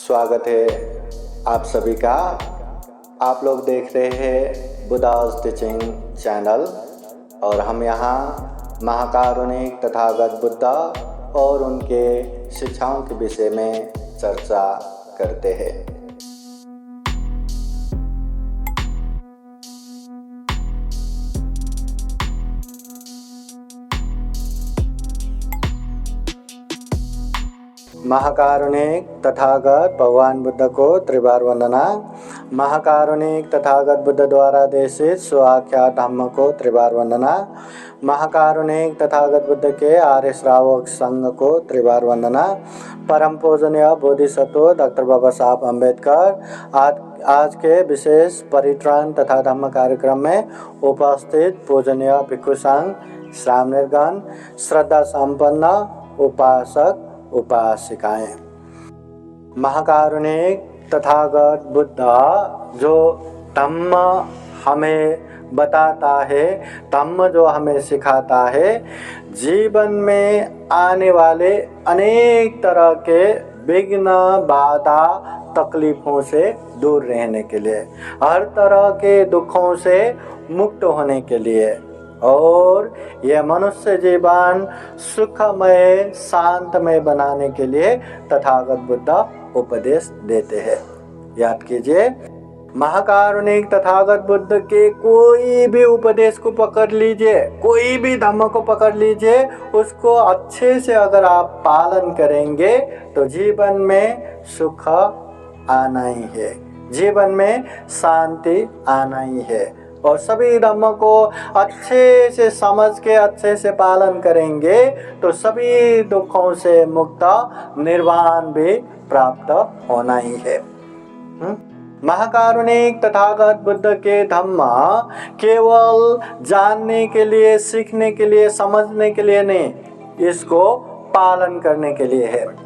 स्वागत है आप सभी का। आप लोग देख रहे हैं बुद्धास टीचिंग चैनल और हम यहाँ महाकारुणिक तथागत बुद्धा और उनके शिक्षाओं के विषय में चर्चा करते हैं। महाकारुणिक तथागत भगवान बुद्ध को त्रिबार वंदना। महाकारुणिक तथागत बुद्ध द्वारा देशित स्वाख्या धम्म को त्रिबार वंदना। महाकारुणिक तथागत बुद्ध के आर्य श्रावक संघ को त्रिबार वंदना। परम पूजनीय बोधिसत्व डॉक्टर बाबा साहब अम्बेडकर आज के विशेष परित्राण तथा धम्म कार्यक्रम में उपस्थित पूजनीय भिक्षु संघ, श्रामणगण, श्रद्धा संपन्न उपासक उपासिकाएं। महाकारुणिक तथागत बुद्ध जो धम्म हमें बताता है, धम्म जो हमें सिखाता है, जीवन में आने वाले अनेक तरह के विघ्न, बाधा, तकलीफों से दूर रहने के लिए, हर तरह के दुखों से मुक्त होने के लिए और यह मनुष्य जीवन सुखमय शांतमय बनाने के लिए तथागत बुद्ध उपदेश देते हैं। याद कीजिए, महाकारुणिक तथागत बुद्ध के कोई भी उपदेश को पकड़ लीजिए, कोई भी धम्म को पकड़ लीजिए, उसको अच्छे से अगर आप पालन करेंगे तो जीवन में सुख आना ही है, जीवन में शांति आना ही है। और सभी धम्म को अच्छे से समझ के अच्छे से पालन करेंगे तो सभी दुखों से मुक्त निर्वाण भी प्राप्त होना ही है। महाकारुणिक तथागत बुद्ध के धम्म केवल जानने के लिए, सीखने के लिए, समझने के लिए नहीं, इसको पालन करने के लिए है।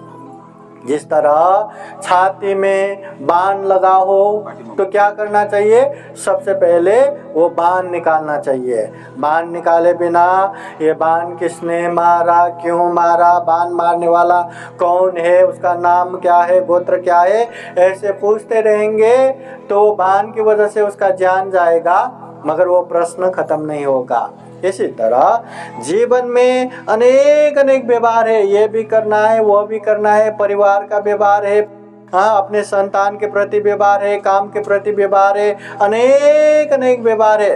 जिस तरह छाती में बाण लगा हो तो क्या करना चाहिए? सबसे पहले वो बाण निकालना चाहिए। बाण निकाले बिना ये बाण किसने मारा, क्यों मारा, बाण मारने वाला कौन है, उसका नाम क्या है, गोत्र क्या है, ऐसे पूछते रहेंगे तो बाण की वजह से उसका जान जाएगा, मगर वो प्रश्न खत्म नहीं होगा। इसी तरह जीवन में अनेक व्यवहार है, ये भी करना है, वो भी करना है, परिवार का व्यवहार है, अपने संतान के प्रति व्यवहार है, काम के प्रति व्यवहार है, अनेक व्यवहार है,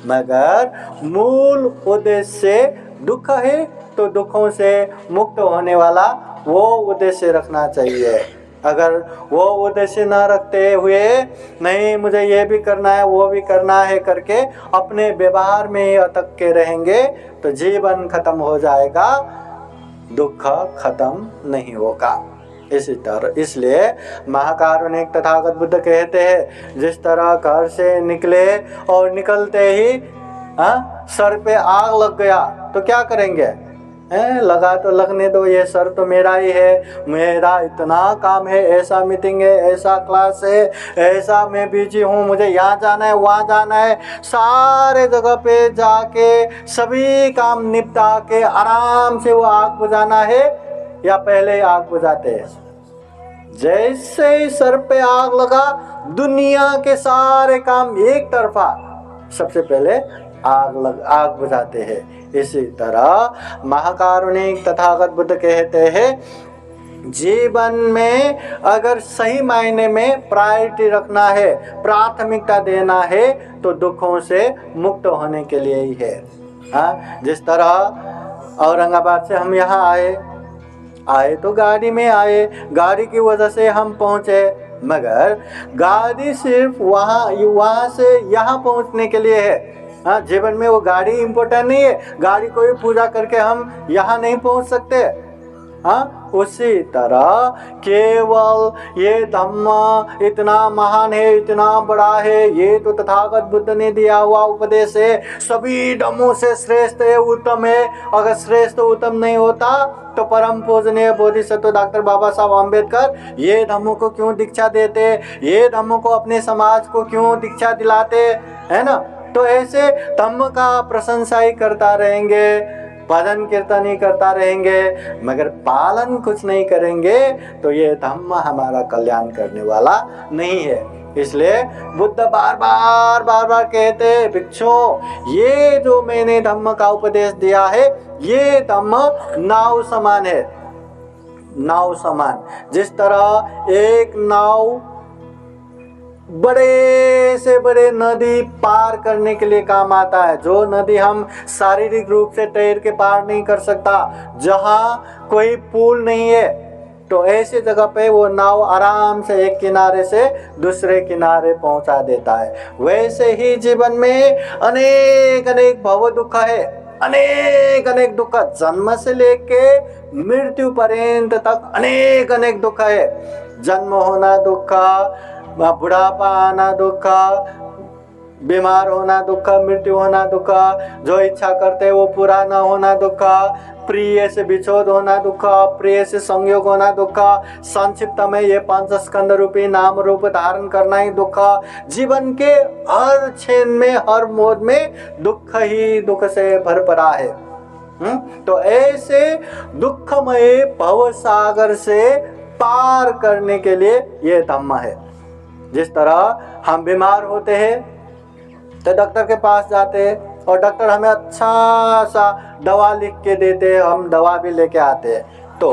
मगर मूल उद्देश्य दुख है तो दुखों से मुक्त होने वाला वो उद्देश्य रखना चाहिए। अगर वो उद्देश्य न रखते हुए नहीं मुझे ये भी करना है, वो भी करना है करके अपने व्यवहार में अटक के रहेंगे तो जीवन खत्म हो जाएगा, दुख खत्म नहीं होगा। इसी तरह इसलिए महाकारुणिक तथागत बुद्ध कहते हैं, जिस तरह घर से निकले और निकलते ही सर पे आग लग गया तो क्या करेंगे? लगा तो लगने दो, ये सर तो मेरा ही है, मेरा इतना काम है, ऐसा मीटिंग है, ऐसा क्लास है, ऐसा मैं बिजी हूँ, मुझे यहाँ जाना है, वहाँ जाना है, सारे जगह पे जाके सभी काम निपटा के आराम से वो आग बुझाना है या पहले आग बुझाते हैं? जैसे ही सर पे आग लगा, दुनिया के सारे काम एक तरफा सबसे पहले आग बुझाते हैं। इसी तरह महाकारुणिक तथागत बुद्ध कहते हैं, जीवन में अगर सही मायने में प्रायोरिटी रखना है, प्राथमिकता देना है तो दुखों से मुक्त होने के लिए ही है। जिस तरह औरंगाबाद से हम यहाँ आए तो गाड़ी में आए, गाड़ी की वजह से हम पहुँचे, मगर गाड़ी सिर्फ वहाँ से यहाँ पहुँचने के लिए है। जीवन में वो गाड़ी इम्पोर्टेंट नहीं है, गाड़ी को भी पूजा करके हम यहाँ नहीं पहुँच सकते। उसी तरह केवल ये धम्म इतना महान है, इतना बड़ा है, ये तो तथागत बुद्ध ने दिया हुआ उपदेश है, सभी धम्मों से श्रेष्ठ है, उत्तम है। अगर श्रेष्ठ उत्तम नहीं होता तो परम पूजनीय बोधिसत्व डॉक्टर बाबा साहब अम्बेडकर ये धम्मों को क्यों दीक्षा देते, ये धम्मों को अपने समाज को क्यों दीक्षा दिलाते, है ना? तो ऐसे धम्म का प्रशंसा ही करता रहेंगे भजन कीर्तन ही करता रहेंगे मगर पालन कुछ नहीं करेंगे तो ये धम्म हमारा कल्याण करने वाला नहीं है। इसलिए बुद्ध बार बार कहते हैं भिक्षुओं, ये जो मैंने धम्म का उपदेश दिया है ये धम्म नाव समान है। नाव समान, जिस तरह एक नाव बड़े से बड़े नदी पार करने के लिए काम आता है, जो नदी हम शारीरिक रूप से तैर के पार नहीं कर सकता, जहाँ कोई पुल नहीं है, तो ऐसी जगह पे वो नाव आराम से एक किनारे से दूसरे किनारे पहुंचा देता है। वैसे ही जीवन में अनेक अनेक भव दुख है, अनेक अनेक दुख, जन्म से लेके मृत्यु पर्यंत तक अनेक अनेक दुख है। जन्म होना दुख, बुढ़ापा आना दुख, बीमार होना दुख, मृत्यु होना दुख, जो इच्छा करते वो पूरा न होना दुख, प्रिय से विछोद होना दुख, प्रिय से संयोग होना दुख, संक्षिप्त में ये पंच स्कंद रूपी नाम रूप धारण करना ही दुख। जीवन के हर क्षण में हर मोड में दुख ही दुख से भर पड़ा है। तो ऐसे दुखमय भव सागर से पार करने के लिए ये धम्म है। जिस तरह हम बीमार होते हैं तो डॉक्टर के पास जाते हैं और डॉक्टर हमें अच्छा सा दवा लिख के देते हैं, हम दवा भी लेके आते हैं, तो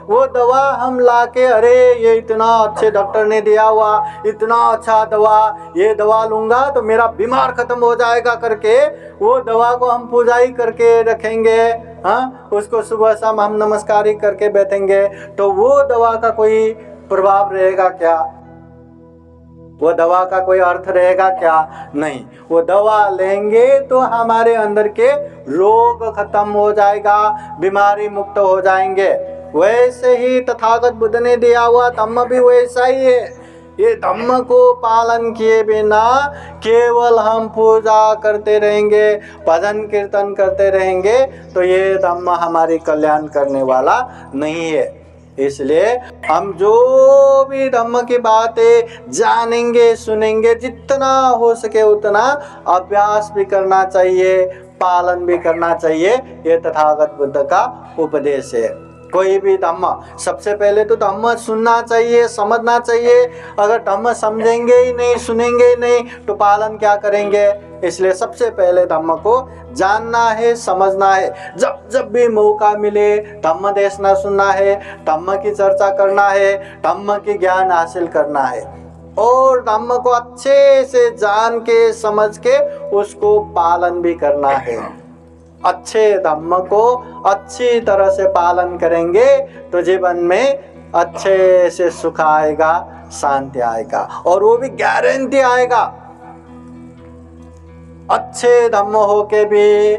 वो दवा हम लाके अरे ये इतना अच्छे डॉक्टर ने दिया हुआ इतना अच्छा दवा, ये दवा लूँगा तो मेरा बीमार खत्म हो जाएगा करके वो दवा को हम पूजा ही करके रखेंगे। हाँ, उसको सुबह शाम हम नमस्कार ही करके बैठेंगे, तो वो दवा का कोई प्रभाव रहेगा क्या? वो दवा का कोई अर्थ रहेगा क्या? नहीं। वो दवा लेंगे तो हमारे अंदर के रोग खत्म हो जाएगा, बीमारी मुक्त हो जाएंगे। वैसे ही तथागत बुद्ध ने दिया हुआ धम्म भी वैसा ही है। ये धम्म को पालन किए बिना केवल हम पूजा करते रहेंगे, भजन कीर्तन करते रहेंगे, तो ये धम्म हमारी कल्याण करने वाला नहीं है। इसलिए हम जो भी धम्म की बातें जानेंगे सुनेंगे, जितना हो सके उतना अभ्यास भी करना चाहिए, पालन भी करना चाहिए। ये तथागत बुद्ध का उपदेश है। कोई भी धम्म, सबसे पहले तो धम्म सुनना चाहिए, समझना चाहिए। अगर धम्म समझेंगे ही नहीं, सुनेंगे ही नहीं, तो पालन क्या करेंगे? इसलिए सबसे पहले धम्म को जानना है, समझना है। जब जब भी मौका मिले धम्म देशना सुनना है, धम्म की चर्चा करना है, धम्म की ज्ञान हासिल करना है और धम्म को अच्छे से जान के समझ के उसको पालन भी करना है। अच्छे धम्म को अच्छी तरह से पालन करेंगे तो जीवन में अच्छे से सुख आएगा, शांति आएगा, और वो भी गारंटी आएगा। अच्छे धम्म हो के भी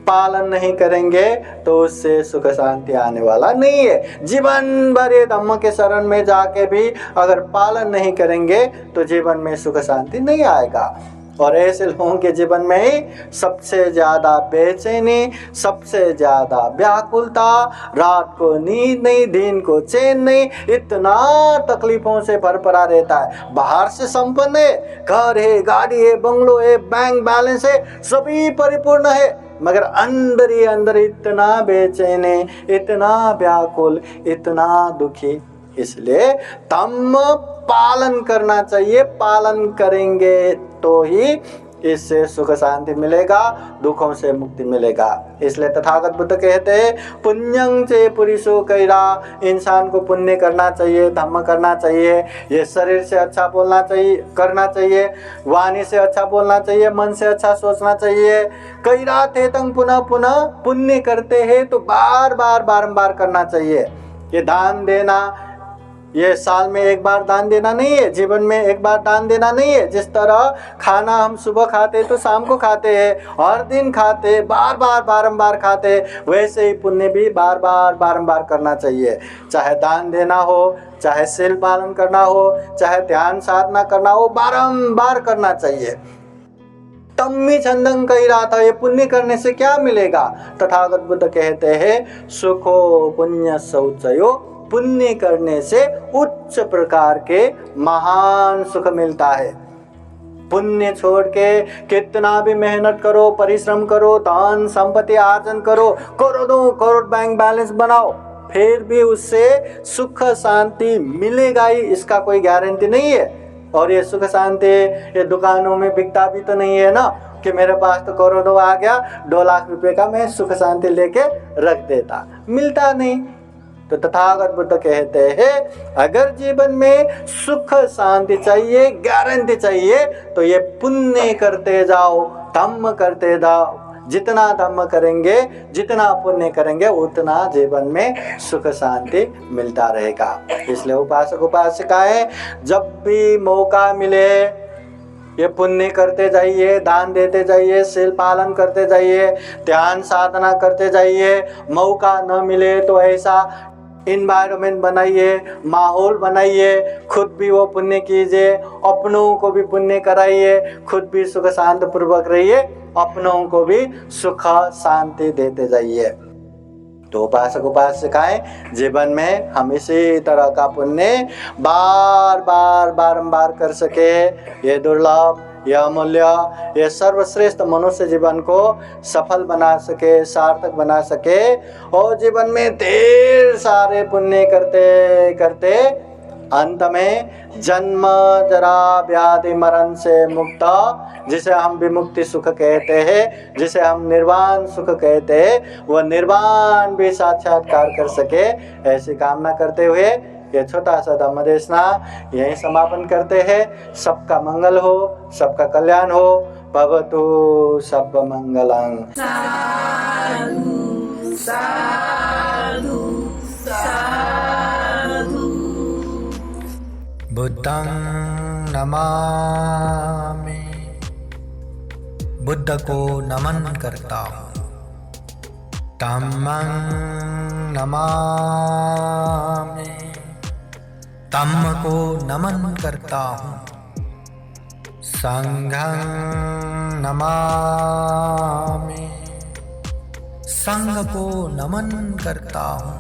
पालन नहीं करेंगे तो उससे सुख शांति आने वाला नहीं है। जीवन भर ये धम्म के शरण में जाके भी अगर पालन नहीं करेंगे तो जीवन में सुख शांति नहीं आएगा। और ऐसे लोगों के जीवन में ही सबसे ज़्यादा बेचैनी, सबसे ज़्यादा व्याकुलता, रात को नींद नहीं, दिन को चैन नहीं, इतना तकलीफों से भर पड़ा रहता है। बाहर से संपन्न है, घर है, गाड़ी है, बंगलो है, बैंक बैलेंस है, सभी परिपूर्ण है, मगर अंदर ही अंदर इतना बेचैन है, इतना व्याकुल, इतना दुखी। इसलिए धम्म पालन करना चाहिए। पालन करेंगे तो ही इससे सुख शांति मिलेगा, दुखों से मुक्ति मिलेगा। इसलिए तथागत बुद्ध कहते हैं पुण्यं चे पुरुषो कैरा, इंसान को पुण्य करना चाहिए, धम्म करना चाहिए। ये शरीर से अच्छा बोलना चाहिए, करना चाहिए, वाणी से अच्छा बोलना चाहिए, मन से अच्छा सोचना चाहिए। कैरा थे तंग पुनः पुनः, पुण्य करते हैं तो बार बार बारंबार करना चाहिए। ये दान देना, ये साल में एक बार दान देना नहीं है, जीवन में एक बार दान देना नहीं है। जिस तरह खाना हम सुबह खाते तो शाम को खाते हैं, हर दिन खाते, बार बार बारंबार खाते, वैसे ही पुण्य भी बार बार बारंबार करना चाहिए। चाहे दान देना हो, चाहे शील पालन करना हो, चाहे ध्यान साधना करना हो, बारंबार करना चाहिए। तम्मी छंदं कही रहा था, ये पुण्य करने से क्या मिलेगा? तथागत बुद्ध कहते हैं सुखो पुण्य शौचयो, पुण्य करने से उच्च प्रकार के महान सुख मिलता है। पुण्य छोड़ के कितना भी मेहनत करो, परिश्रम करो, धन संपत्ति अर्जन करो, करोड़ों करोड़ बैंक बैलेंस बनाओ, फिर भी उससे सुख शांति मिलेगा ही, इसका कोई गारंटी नहीं है। और ये सुख शांति ये दुकानों में बिकता भी तो नहीं है ना, कि मेरे पास तो करोड़ों आ गया, 2 लाख रुपए का मैं सुख शांति लेके रख देता, मिलता नहीं। तो तथागत बुद्ध कहते हैं अगर जीवन में सुख शांति चाहिए, गारंटी चाहिए, तो ये पुण्य करते जाओ, धम्म करते जाओ। जितना धम्म करेंगे, जितना पुण्य करेंगे, उतना जीवन में सुख शांति मिलता रहेगा। इसलिए उपासक उपासिकाएं जब भी मौका मिले ये पुण्य करते जाइए, दान देते जाइए, शील पालन करते जाइए, ध्यान साधना करते जाइए। मौका न मिले तो ऐसा इन्वायरमेंट बनाइए, माहौल बनाइए, खुद भी वो पुण्य कीजिए, अपनों को भी पुण्य कराइए, खुद भी सुख शांति पूर्वक रहिए, अपनों को भी सुख शांति देते जाइए। तो उपासक उपासिकाएं जीवन में हम इसी तरह का पुण्य बार बार बारंबार कर सके, ये दुर्लभ, यह अमूल्य, ये सर्वश्रेष्ठ मनुष्य जीवन को सफल बना सके, सार्थक बना सके, और जीवन में ढेर सारे पुण्य करते करते अंत में जन्म जरा व्याधि मरण से मुक्त, जिसे हम विमुक्ति सुख कहते हैं, जिसे हम निर्वाण सुख कहते हैं, वह निर्वाण भी साक्षात्कार कर सके, ऐसी कामना करते हुए ये छोटा सा धम्म देशना यहीं समापन करते हैं। सबका मंगल हो, सबका कल्याण हो। भवतु सब मंगलं। साधु साधु साधु। बुद्धं नमामि, बुद्ध को नमन करता हूँ। धम्मं नमामि, धम्म को नमन करता हूँ। संघं नमामि, संघ को नमन करता हूँ।